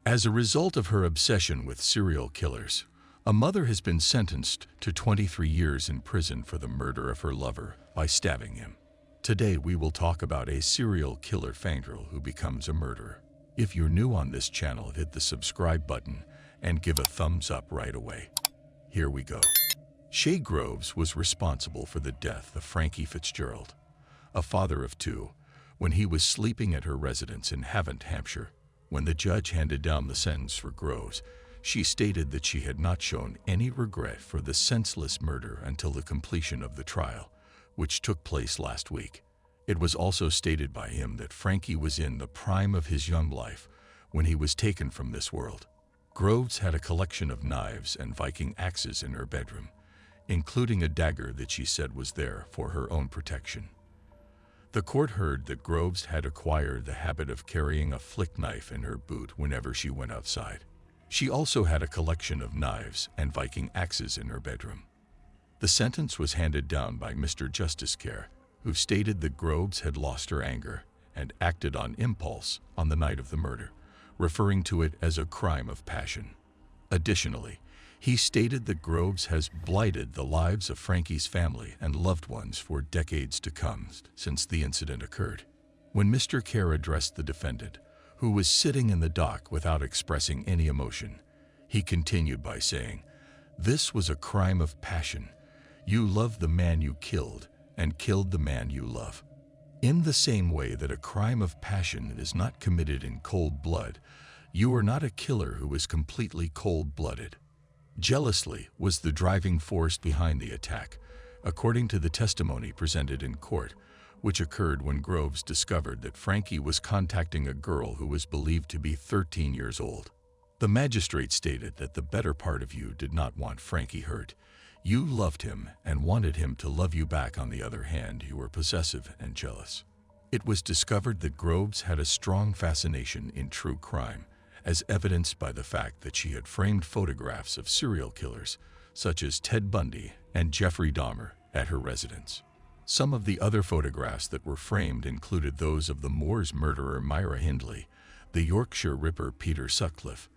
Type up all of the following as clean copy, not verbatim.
As a result of her obsession with serial killers, a mother has been sentenced to 23 years in prison for the murder of her lover by stabbing him. Today we will talk about a serial killer fangirl who becomes a murderer. If you're new on this channel, hit the subscribe button and give a thumbs up right away. Here we go. Shaye Groves was responsible for the death of Frankie Fitzgerald, a father of two, when he was sleeping at her residence in Havant, Hampshire. When the judge handed down the sentence for Groves, she stated that she had not shown any regret for the senseless murder until the completion of the trial, which took place last week. It was also stated by him that Frankie was in the prime of his young life when he was taken from this world. Groves had a collection of knives and Viking axes in her bedroom, including a dagger that she said was there for her own protection. The court heard that Groves had acquired the habit of carrying a flick knife in her boot whenever she went outside. She also had a collection of knives and Viking axes in her bedroom. The sentence was handed down by Mr. Justice Care, who stated that Groves had lost her anger and acted on impulse on the night of the murder, referring to it as a crime of passion. Additionally, he stated that Groves has blighted the lives of Frankie's family and loved ones for decades to come since the incident occurred. When Mr. Care addressed the defendant, who was sitting in the dock without expressing any emotion, he continued by saying, "This was a crime of passion. You loved the man you killed and killed the man you love." In the same way that a crime of passion is not committed in cold blood, you are not a killer who is completely cold-blooded. Jealousy was the driving force behind the attack, according to the testimony presented in court, which occurred when Groves discovered that Frankie was contacting a girl who was believed to be 13 years old. The magistrate stated that the better part of you did not want Frankie hurt. You loved him and wanted him to love you back. On the other hand, you were possessive and jealous. It was discovered that Groves had a strong fascination in true crime, as evidenced by the fact that she had framed photographs of serial killers such as Ted Bundy and Jeffrey Dahmer at her residence. Some of the other photographs that were framed included those of the Moors murderer Myra Hindley, the Yorkshire Ripper Peter Sutcliffe,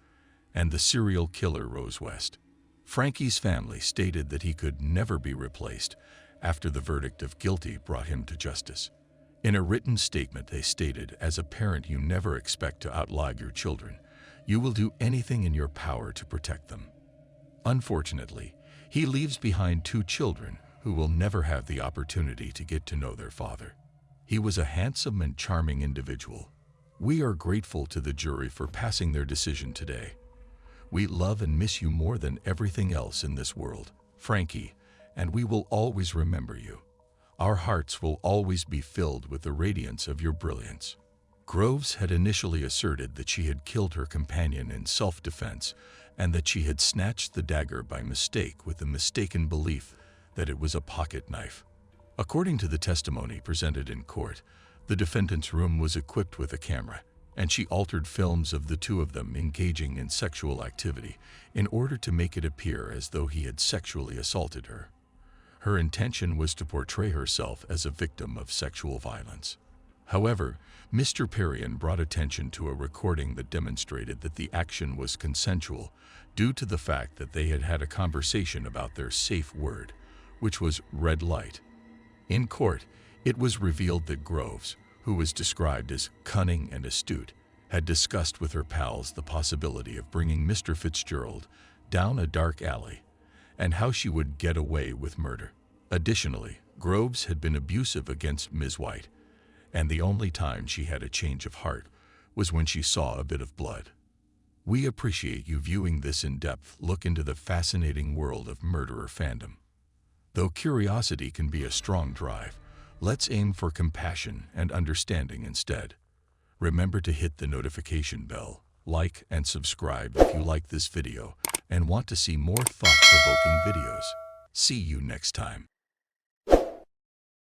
and the serial killer Rose West. Frankie's family stated that he could never be replaced after the verdict of guilty brought him to justice. In a written statement, they stated, "As a parent, you never expect to outlive your children. You will do anything in your power to protect them." Unfortunately, he leaves behind two children who will never have the opportunity to get to know their father. He was a handsome and charming individual. We are grateful to the jury for passing their decision today. We love and miss you more than everything else in this world, Frankie, and we will always remember you. Our hearts will always be filled with the radiance of your brilliance. Groves had initially asserted that she had killed her companion in self-defense and that she had snatched the dagger by mistake with the mistaken belief that it was a pocket knife. According to the testimony presented in court, the defendant's room was equipped with a camera, and she altered films of the two of them engaging in sexual activity in order to make it appear as though he had sexually assaulted her. Her intention was to portray herself as a victim of sexual violence. However, Mr. Perrion brought attention to a recording that demonstrated that the action was consensual due to the fact that they had had a conversation about their safe word, which was red light. In court, it was revealed that Groves, who was described as cunning and astute, had discussed with her pals the possibility of bringing Mr. Fitzgerald down a dark alley and how she would get away with murder. Additionally, Groves had been abusive against Ms. White, and the only time she had a change of heart was when she saw a bit of blood. We appreciate you viewing this in-depth look into the fascinating world of murderer fandom. Though curiosity can be a strong drive, let's aim for compassion and understanding instead. Remember to hit the notification bell, like and subscribe if you like this video and want to see more thought-provoking videos. See you next time.